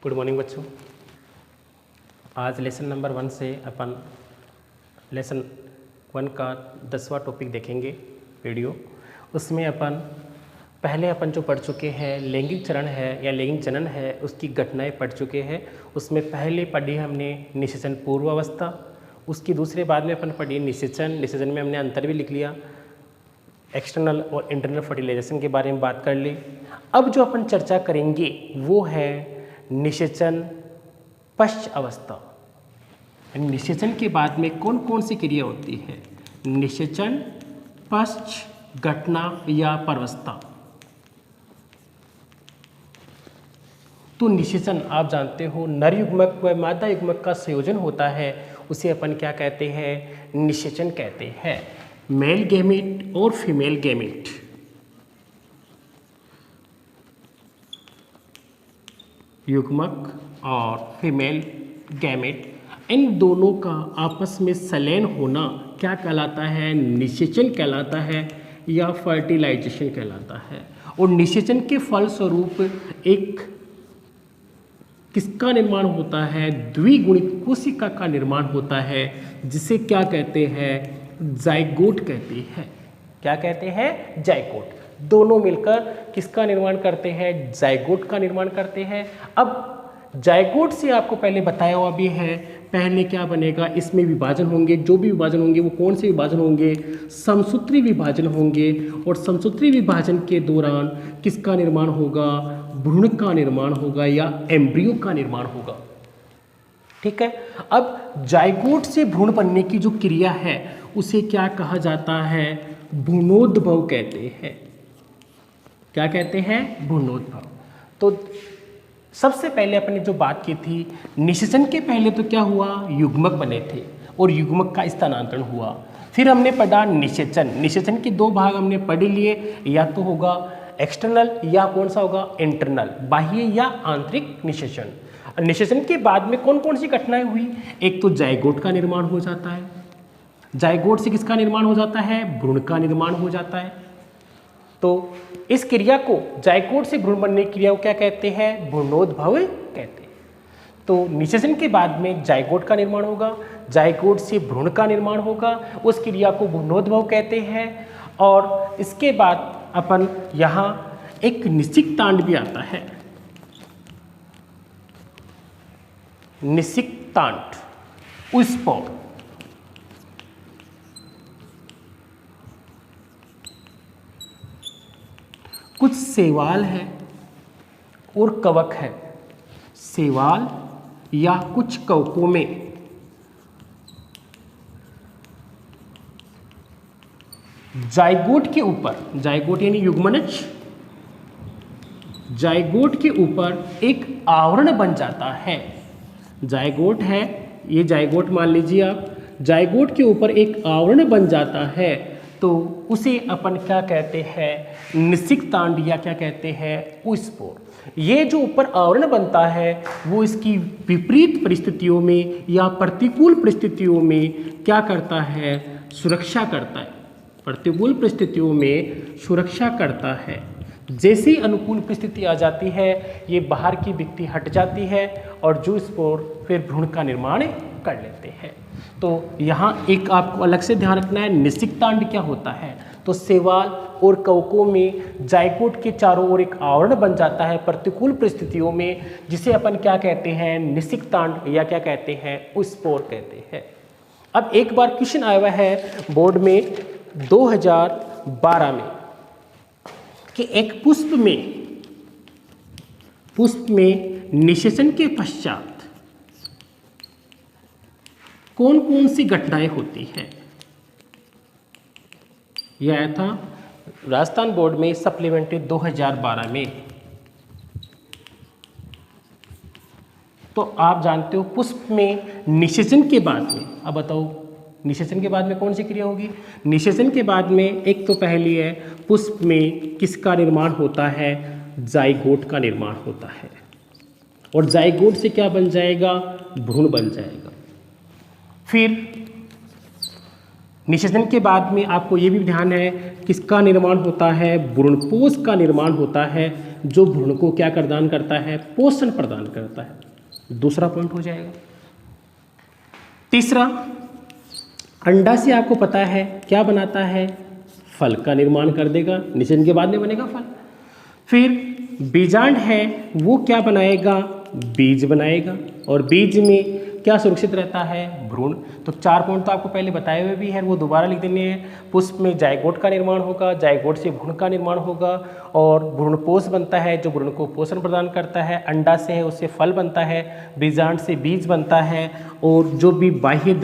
Good morning बच्चों। आज lesson number 1 से अपन लेसन 1 का 10वां टॉपिक देखेंगे वीडियो। उसमें पहले अपन जो पढ़ चुके हैं लैंगिक चरण है या लैंगिक जनन है उसकी घटनाएं पढ़ चुके हैं। उसमें पहले पढ़ी हमने निषेचन पूर्व अवस्था, उसकी दूसरे बाद में अपन पढ़ी निषेचन। निषेचन में हमने अंतर भी लिख लिया, एक्सटर्नल और इंटरनल फर्टिलाइजेशन के बारे में बात कर ली। अब जो अपन चर्चा करेंगे वो है निषेचन पश्च अवस्था। निषेचन के बाद में कौन कौन सी क्रिया होती है? निषेचन पश्च घटना या परवस्था। तो निषेचन आप जानते हो नर युग्मक व मादा युग्मक का संयोजन होता है, उसे अपन क्या कहते हैं? निषेचन कहते हैं। मेल गैमेट और फीमेल गैमेट, युग्मक और फीमेल गैमेट, इन दोनों का आपस में संलयन होना क्या कहलाता है? निषेचन कहलाता है या फर्टिलाइजेशन कहलाता है। और निषेचन के फलस्वरूप एक किसका निर्माण होता है? द्विगुणित कोशिका का निर्माण होता है, जिसे क्या कहते हैं? जाइगोट कहते हैं। क्या कहते हैं? जाइगोट। दोनों मिलकर किसका निर्माण करते हैं? जाइगोट का निर्माण करते हैं। अब जाइगोट से आपको पहले बताया हुआ भी है, पहले क्या बनेगा? इसमें विभाजन होंगे। जो भी विभाजन होंगे वो कौन से विभाजन होंगे? समसूत्री विभाजन होंगे। और समसूत्री विभाजन के दौरान किसका निर्माण होगा? भ्रूण का निर्माण होगा या एम्ब्रियो का निर्माण होगा। ठीक है। अब जाइगोट से भ्रूण बनने की जो क्रिया है उसे क्या कहा जाता है? भ्रूणोद्भव कहते हैं। क्या कहते हैं? भ्रूणोद्भव। तो सबसे पहले अपने जो बात की थी, निषेचन के पहले तो क्या हुआ? युग्मक बने थे और युग्मक का स्थानांतरण हुआ। फिर हमने पढ़ा निषेचन। निषेचन के दो भाग हमने पढ़ लिए, या तो होगा एक्सटर्नल या कौन सा होगा? इंटरनल, बाह्य या आंतरिक निषेचन। निषेचन के बाद में कौन कौन सी घटनाएं हुई? एक तो जाइगोट का निर्माण हो जाता है। जाइगोट से किसका निर्माण हो जाता है? भ्रूण का निर्माण हो जाता है। तो इस क्रिया को, जाइगोट से भ्रूण बनने की क्रिया को क्या कहते हैं? भ्रूणोद्भव कहते हैं। तो निषेचन के बाद में जाइगोट का निर्माण होगा, जाइगोट से भ्रूण का निर्माण होगा, उस क्रिया को भ्रूणोद्भव कहते हैं। और इसके बाद अपन यहाँ एक निषिक्तांड भी आता है। निषिक्तांड, उस्पोर। कुछ शैवाल है और कवक है। शैवाल या कुछ कवकों में जाइगोट के ऊपर, जाइगोट यानी युग्मनज, जाइगोट के ऊपर एक आवरण बन जाता है। जाइगोट है, ये जाइगोट मान लीजिए आप, जाइगोट के ऊपर एक आवरण बन जाता है, तो उसे अपन क्या कहते हैं? निषिक्तांड या क्या कहते हैं? उस्पोर। ये जो ऊपर आवरण बनता है वो इसकी विपरीत परिस्थितियों में या प्रतिकूल परिस्थितियों में क्या करता है? सुरक्षा करता है। प्रतिकूल परिस्थितियों में सुरक्षा करता है। जैसी अनुकूल परिस्थिति आ जाती है ये बाहर की भित्ति हट जाती है और जो स्पोर फिर भ्रूण का निर्माण कर लेते हैं। तो यहाँ एक आपको अलग से ध्यान रखना है, निषिक्तांड क्या होता है? तो शैवाल और कवकों में जाइगोट के चारों ओर एक आवरण बन जाता है प्रतिकूल परिस्थितियों में, जिसे अपन क्या कहते हैं? निषिक्तांड या क्या कहते हैं? उस्पोर कहते हैं। अब एक बार क्वेश्चन आया हुआ है बोर्ड में 2012 में कि एक पुष्प में निषेचन के पश्चात कौन कौन सी घटनाएं होती हैं? यह आया था राजस्थान बोर्ड में सप्लीमेंट्री 2012 में। तो आप जानते हो पुष्प में निषेचन के बाद में, अब बताओ निषेचन के बाद में कौन सी क्रिया होगी? निषेचन के बाद में एक तो पहली है, पुष्प में किसका निर्माण होता है? जाइगोट का निर्माण होता है। और जाइगोट से क्या बन जाएगा? भ्रूण बन जाएगा। फिर निषेचन के बाद में आपको ये भी ध्यान है किसका निर्माण होता है, भ्रूणपोष का निर्माण होता है, जो भ्रूण को क्या प्रदान करता है, पोषण प्रदान करता है। दूसरा पॉइंट हो जाएगा। तीसरा, अंडा से आपको पता है क्या बनाता है, फल का निर्माण कर देगा, निषेचन के बाद में बनेगा फल। फिर बीजांड है वो क्या बनाएगा, बीज बनाएगा, और बीज में क्या सुरक्षित रहता है, भ्रूण। तो 4 पॉइंट तो आपको पहले बताए हुए भी हैं, वो दोबारा लिख देने हैं। पुष्प में जायगोट का निर्माण होगा, जायगोट से भ्रूण का निर्माण होगा, और भ्रूणपोष बनता है जो भ्रूण को पोषण प्रदान करता है। अंडा से है उससे फल बनता है, बीजांड से बीज बनता है, और जो भी बाह्य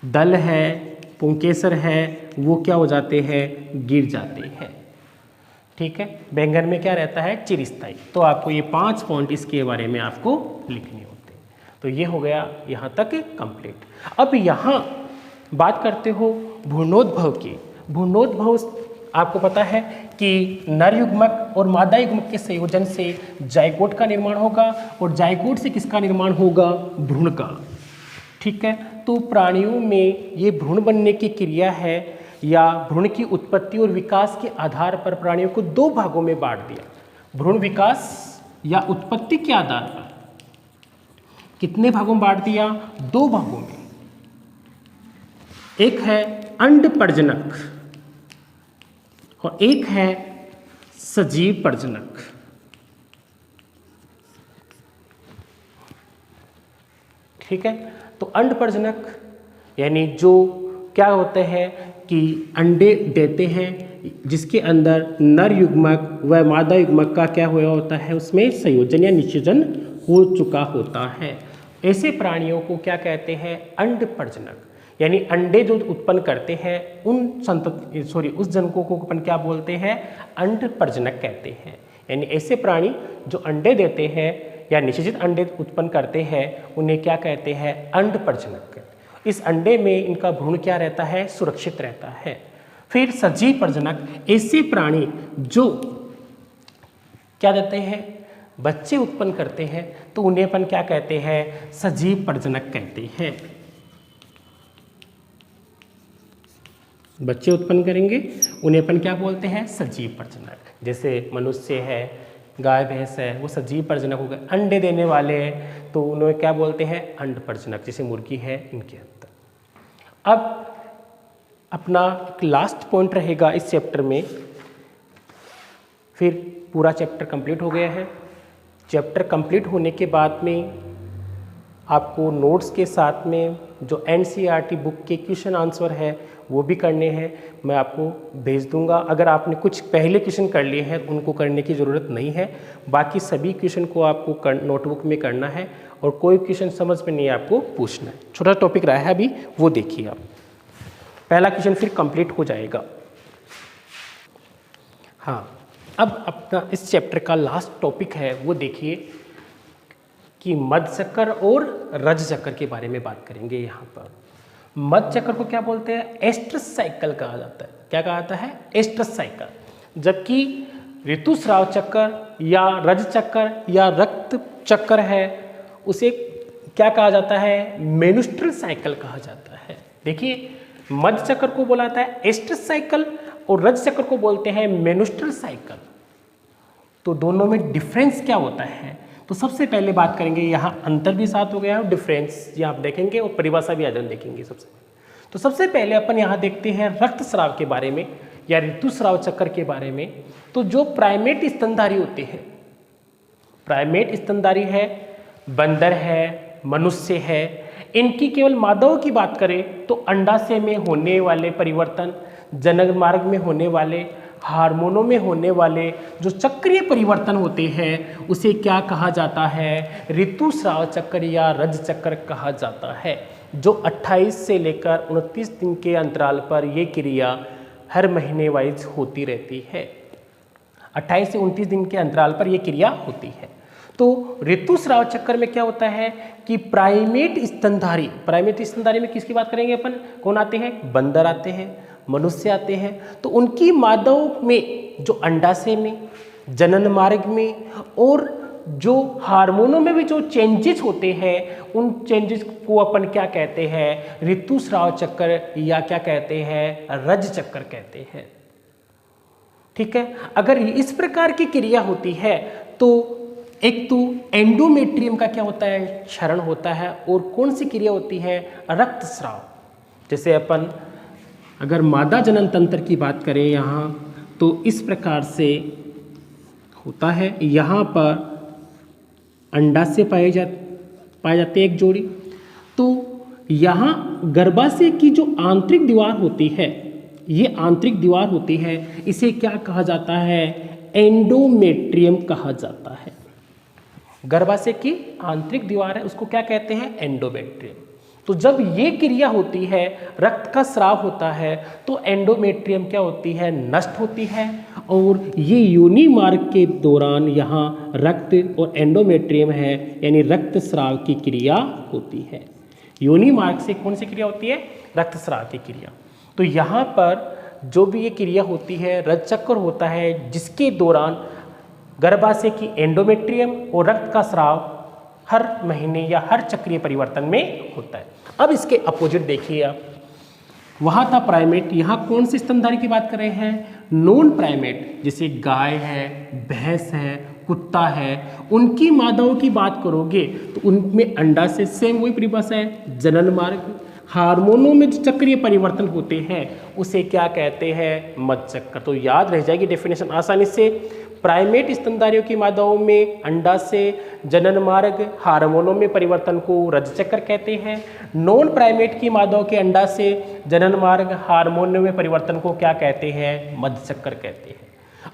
दल है, पुंकेसर है, वो क्या हो जाते हैं, गिर जाते हैं। ठीक है, बैंगन में क्या रहता है, चिरस्थायी। तो आपको ये 5 पॉइंट इसके बारे में आपको लिखने होते हैं। तो ये हो गया यहाँ तक कंप्लीट। अब यहाँ बात करते हो भ्रूणोद्भव की। भ्रूणोद्भव आपको पता है कि नर युग्मक और मादा युग्मक के संयोजन से जायगोट का निर्माण होगा, और जायगोट से किसका निर्माण होगा, भ्रूण का। ठीक है, तो प्राणियों में ये भ्रूण बनने की क्रिया है या भ्रूण की उत्पत्ति और विकास के आधार पर प्राणियों को 2 भागों में बांट दिया। भ्रूण विकास या उत्पत्ति के आधार पर कितने भागों में बांट दिया, 2 भागों में। एक है अंड प्रजनक और एक है सजीव प्रजनक। ठीक है, तो अंड प्रजनक यानी जो क्या होते हैं कि अंडे देते हैं, जिसके अंदर नर युग्मक व मादा युग्मक का क्या हुआ होता है, उसमें संयोजन या निषेचन हो चुका होता है। ऐसे प्राणियों को क्या कहते हैं, अंड प्रजनक। यानी अंडे जो उत्पन्न करते हैं उस जनकों को अपन क्या बोलते हैं, अंड प्रजनक कहते हैं। यानी ऐसे प्राणी जो अंडे देते हैं या निषेचित अंडे उत्पन्न करते हैं उन्हें क्या कहते हैं, अंड प्रजनक। इस अंडे में इनका भ्रूण क्या रहता है, सुरक्षित रहता है। फिर सजीव प्रजनक, ऐसे प्राणी जो क्या देते हैं, बच्चे उत्पन्न करते हैं, तो उन्हें अपन क्या कहते हैं, सजीव प्रजनक कहते हैं। बच्चे उत्पन्न करेंगे उन्हें अपन क्या बोलते हैं, सजीव प्रजनक। जैसे मनुष्य है, गाय भैंस है, वो सजीव प्रजनक हो गए। अंडे देने वाले हैं तो उन्हें क्या बोलते हैं, अंड प्रजनक। जैसे मुर्गी है, इनके अंदर। अब अपना एक लास्ट पॉइंट रहेगा इस चैप्टर में, फिर पूरा चैप्टर कंप्लीट हो गया है। चैप्टर कंप्लीट होने के बाद में आपको नोट्स के साथ में जो NCERT बुक के क्वेश्चन आंसर है वो भी करने हैं, मैं आपको भेज दूंगा। अगर आपने कुछ पहले क्वेश्चन कर लिए हैं उनको करने की ज़रूरत नहीं है, बाकी सभी क्वेश्चन को आपको नोटबुक में करना है, और कोई क्वेश्चन समझ में नहीं आपको पूछना है। छोटा टॉपिक रहा है अभी, वो देखिए आप। पहला क्वेश्चन फिर कंप्लीट हो जाएगा। हाँ, अब अपना इस चैप्टर का लास्ट टॉपिक है वो देखिए कि मध्य चक्कर और रज चक्कर के बारे में बात करेंगे। यहाँ पर मध्य चक्कर को क्या बोलते हैं, एस्ट्रस साइकिल कहा जाता है। क्या कहा जाता है, एस्ट्रस साइकिल। जबकि ऋतुस्राव चक्कर या रज चक्कर या रक्त चक्कर है उसे क्या कहा जाता है, मेनुस्ट्रल साइकिल कहा जाता है। देखिए, मध्य चक्कर को बोला जाता है एस्ट्रस साइकिल और रज चक्कर को बोलते हैं मेनुस्ट्रल साइकिल। तो दोनों में डिफरेंस क्या होता है, तो सबसे पहले बात करेंगे, यहाँ अंतर भी साथ हो गया और डिफरेंस ये आप देखेंगे और परिभाषा भी आज देखेंगे। तो सबसे पहले अपन यहाँ देखते हैं रक्तस्राव के बारे में या ऋतुस्राव चक्कर के बारे में। तो जो प्राइमेट स्तनधारी होते हैं, प्राइमेट स्तनधारी है, बंदर है, मनुष्य है, इनकी केवल मादाओं की बात करें तो अंडाशय में होने वाले परिवर्तन, जनन मार्ग में होने वाले, हार्मोनों में होने वाले जो चक्रीय परिवर्तन होते हैं उसे क्या कहा जाता है, ऋतुस्राव चक्कर या रज चक्कर कहा जाता है। जो 28 से लेकर 29 दिन के अंतराल पर ये क्रिया हर महीने वाइज होती रहती है। 28 से 29 दिन के अंतराल पर यह क्रिया होती है। तो ऋतुस्राव चक्कर में क्या होता है कि प्राइमेट स्तनधारी में किसकी बात करेंगे अपन, कौन आते हैं, बंदर आते हैं, मनुष्य आते हैं। तो उनकी मादाओं में जो अंडाशय में, जनन मार्ग में और जो हार्मोनों में भी जो चेंजेस होते हैं उन चेंजेस को अपन क्या कहते हैं, ऋतुस्राव चक्कर या क्या कहते हैं, रज चक्कर कहते हैं। ठीक है, अगर इस प्रकार की क्रिया होती है तो एक तो एंडोमेट्रियम का क्या होता है, क्षरण होता है, और कौन सी क्रिया होती है, रक्तस्राव। जैसे अपन अगर मादा जनन तंत्र की बात करें यहाँ, तो इस प्रकार से होता है। यहाँ पर अंडाशय पाए जाते एक जोड़ी। तो यहाँ गर्भाशय की जो आंतरिक दीवार होती है, ये आंतरिक दीवार होती है, इसे क्या कहा जाता है, एंडोमेट्रियम कहा जाता है। गर्भाशय की आंतरिक दीवार है, उसको क्या कहते हैं, एंडोमेट्रियम। तो जब ये क्रिया होती है, रक्त का स्राव होता है, तो एंडोमेट्रियम क्या होती है, नष्ट होती है, और ये योनि मार्ग के दौरान यहाँ रक्त और एंडोमेट्रियम है, यानी रक्त स्राव की क्रिया होती है। योनि मार्ग से कौन सी क्रिया होती है, रक्त स्राव की क्रिया। तो यहाँ पर जो भी ये क्रिया होती है, रज चक्र होता है, जिसके दौरान गर्भाशय की एंडोमेट्रियम और रक्त का स्राव हर महीने या हर चक्रीय परिवर्तन में होता है। अब इसके अपोजिट देखिए आप, वहाँ था प्राइमेट, यहाँ कौन से स्तनधारी की बात कर रहे हैं, नॉन प्राइमेट, जैसे गाय है, भैंस है, कुत्ता है, उनकी मादाओं की बात करोगे तो उनमें अंडाशय, सेम वही परिभाषा है, जनन मार्ग, हार्मोनों में जो चक्रीय परिवर्तन होते हैं उसे क्या कहते हैं, मध्यचक्र। तो याद रह जाएगी डेफिनेशन आसानी से। प्राइमेट स्तनधारियों की मादाओं में अंडाशय, जनन मार्ग, हार्मोनों में परिवर्तन को रज चक्र कहते हैं। नॉन प्राइमेट की मादाओं के अंडाशय, जनन मार्ग, हार्मोनों में परिवर्तन को क्या कहते हैं, मध्यचक्र कहते हैं।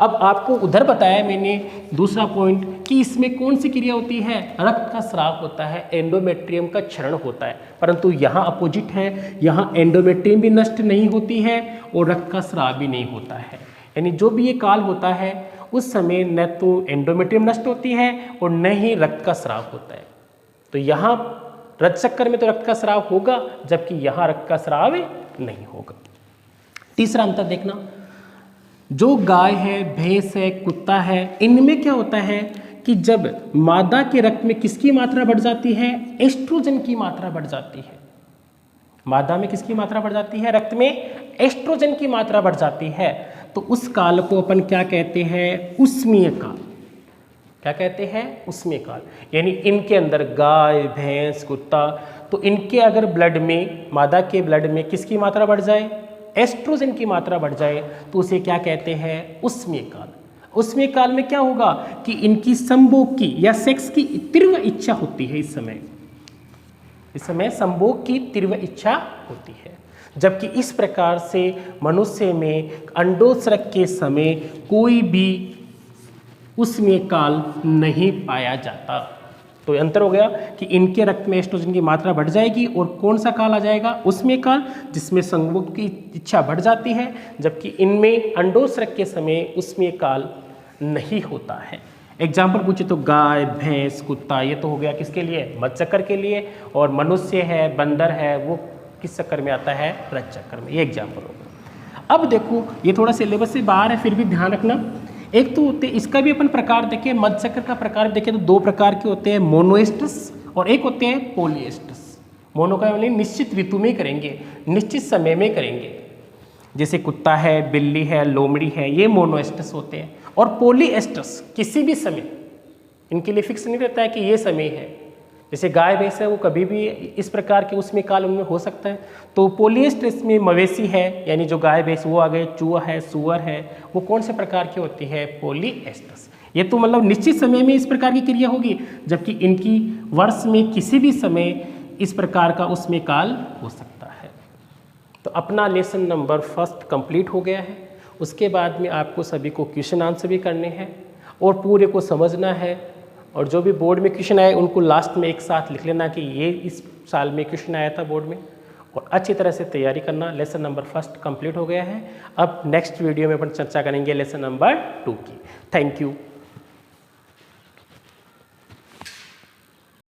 अब आपको उधर बताया मैंने दूसरा पॉइंट कि इसमें कौन सी क्रिया होती है, रक्त का स्राव होता है, एंडोमेट्रियम का क्षरण होता है, परंतु यहाँ अपोजिट है, यहाँ एंडोमेट्रियम भी नष्ट नहीं होती है और रक्त का स्राव भी नहीं होता है। यानी जो भी ये काल होता है उस समय न तो एंडोमेट्रियम नष्ट होती है और न ही रक्त का स्राव होता है। तो यहाँ रज चक्कर में तो रक्त का स्राव होगा, जबकि यहाँ रक्त का स्राव नहीं होगा। तीसरा अंतर देखना, जो गाय है, भैंस है, कुत्ता है, इनमें क्या होता है कि जब मादा के रक्त में किसकी मात्रा बढ़ जाती है, एस्ट्रोजन की मात्रा बढ़ जाती है। मादा में किसकी मात्रा बढ़ जाती है, रक्त में एस्ट्रोजन की मात्रा बढ़ जाती है, तो उस काल को अपन क्या कहते हैं, उष्मीय काल। क्या कहते हैं, उष्मीय काल। यानी इनके अंदर गाय, भैंस, कुत्ता, तो इनके अगर ब्लड में, मादा के ब्लड में किसकी मात्रा बढ़ जाए, एस्ट्रोजन की मात्रा बढ़ जाए, तो उसे क्या कहते हैं, उष्मीय काल। उष्मीय काल में क्या होगा कि इनकी संभोग की या सेक्स की तीव्र इच्छा होती है। इस समय संभोग की तीव्र इच्छा होती है, जबकि इस प्रकार से मनुष्य में अंडोत्सर्ग के समय कोई भी उष्मीय काल नहीं पाया जाता। तो अंतर हो गया कि इनके रक्त में एस्ट्रोजन की मात्रा बढ़ जाएगी और कौन सा काल आ जाएगा, उष्मीय काल, जिसमें संभोग की इच्छा बढ़ जाती है, जबकि इनमें अंडोत्सर्ग के समय उष्मीय काल नहीं होता है। एग्जाम्पल पूछे तो गाय, भैंस, कुत्ता, ये तो हो गया किसके लिए, मध्यचक्र के लिए, और मनुष्य है, बंदर है, वो किस चक्कर में आता है, रज चक्कर में। ये एग्जाम्पल होगा। अब देखो ये थोड़ा सिलेबस से बाहर है, फिर भी ध्यान रखना। एक तो होते, इसका भी अपन प्रकार देखें, मध्यचक्र का प्रकार देखें तो दो प्रकार के होते हैं, मोनोएस्ट्रस और एक होते हैं पॉलीएस्ट्रस। मोनो का यानी निश्चित ऋतु में करेंगे, निश्चित समय में करेंगे, जैसे कुत्ता है, बिल्ली है, लोमड़ी है, ये मोनोएस्ट्रस होते हैं। और पॉलीएस्ट्रस किसी भी समय, इनके लिए फिक्स नहीं रहता है कि ये समय है, जैसे गाय भैंस है वो कभी भी इस प्रकार के उसमें काल उनमें हो सकता है। तो पॉलीएस्ट्रस में मवेशी है, यानी जो गाय भैंस वो आ गए, चूहा है, सुअर है, वो कौन से प्रकार की होती है, पॉलीएस्ट्रस। ये तो मतलब निश्चित समय में इस प्रकार की क्रिया होगी, जबकि इनकी वर्ष में किसी भी समय इस प्रकार का उसमें काल हो सकता है। तो अपना लेसन नंबर 1 कंप्लीट हो गया है। उसके बाद में आपको सभी को क्वेश्चन आंसर भी करने हैं और पूरे को समझना है, और जो भी बोर्ड में क्वेश्चन आए उनको लास्ट में एक साथ लिख लेना कि ये इस साल में क्वेश्चन आया था बोर्ड में, और अच्छी तरह से तैयारी करना। लेसन नंबर 1 कंप्लीट हो गया है। अब नेक्स्ट वीडियो में अपन चर्चा करेंगे लेसन नंबर 2 की। Thank you.